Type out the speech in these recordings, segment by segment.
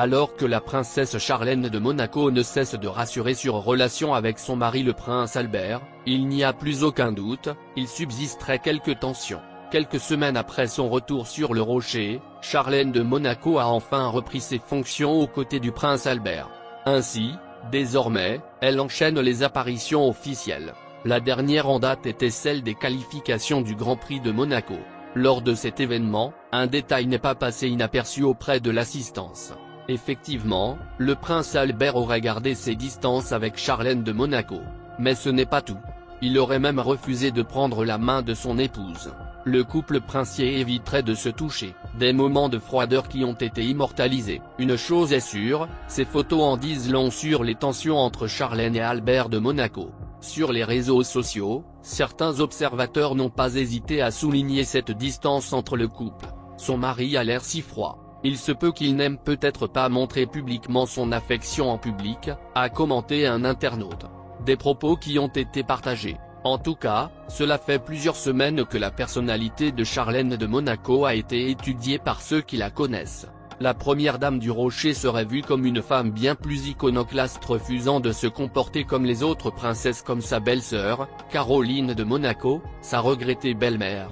Alors que la princesse Charlène de Monaco ne cesse de rassurer sur relation avec son mari le prince Albert, il n'y a plus aucun doute, il subsisterait quelques tensions. Quelques semaines après son retour sur le rocher, Charlène de Monaco a enfin repris ses fonctions aux côtés du prince Albert. Ainsi, désormais, elle enchaîne les apparitions officielles. La dernière en date était celle des qualifications du Grand Prix de Monaco. Lors de cet événement, un détail n'est pas passé inaperçu auprès de l'assistance. Effectivement, le prince Albert aurait gardé ses distances avec Charlène de Monaco. Mais ce n'est pas tout. Il aurait même refusé de prendre la main de son épouse. Le couple princier éviterait de se toucher, des moments de froideur qui ont été immortalisés. Une chose est sûre, ces photos en disent long sur les tensions entre Charlène et Albert de Monaco. Sur les réseaux sociaux, certains observateurs n'ont pas hésité à souligner cette distance entre le couple. Son mari a l'air si froid. Il se peut qu'il n'aime peut-être pas montrer publiquement son affection en public, a commenté un internaute. Des propos qui ont été partagés. En tout cas, cela fait plusieurs semaines que la personnalité de Charlène de Monaco a été étudiée par ceux qui la connaissent. La première dame du Rocher serait vue comme une femme bien plus iconoclaste, refusant de se comporter comme les autres princesses, comme sa belle-sœur, Caroline de Monaco, sa regrettée belle-mère,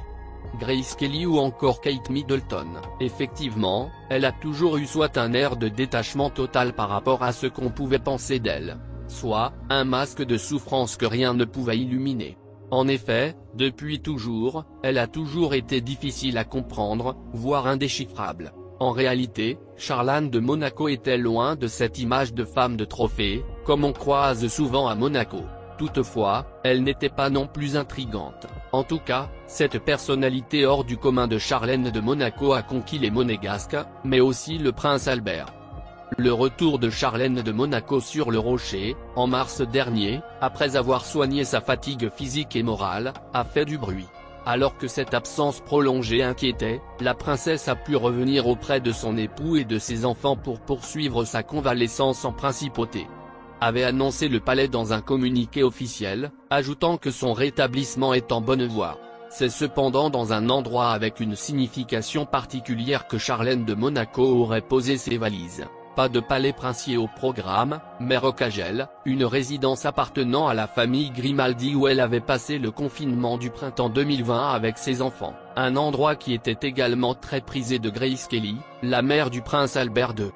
Grace Kelly ou encore Kate Middleton. Effectivement, elle a toujours eu soit un air de détachement total par rapport à ce qu'on pouvait penser d'elle, soit un masque de souffrance que rien ne pouvait illuminer. En effet, depuis toujours, elle a toujours été difficile à comprendre, voire indéchiffrable. En réalité, Charlène de Monaco était loin de cette image de femme de trophée, comme on croise souvent à Monaco. Toutefois, elle n'était pas non plus intrigante. En tout cas, cette personnalité hors du commun de Charlène de Monaco a conquis les Monégasques, mais aussi le prince Albert. Le retour de Charlène de Monaco sur le rocher, en mars dernier, après avoir soigné sa fatigue physique et morale, a fait du bruit. Alors que cette absence prolongée inquiétait, la princesse a pu revenir auprès de son époux et de ses enfants pour poursuivre sa convalescence en principauté, avait annoncé le palais dans un communiqué officiel, ajoutant que son rétablissement est en bonne voie. C'est cependant dans un endroit avec une signification particulière que Charlène de Monaco aurait posé ses valises. Pas de palais princier au programme, mais Rocagel, une résidence appartenant à la famille Grimaldi où elle avait passé le confinement du printemps 2020 avec ses enfants, un endroit qui était également très prisé de Grace Kelly, la mère du prince Albert II.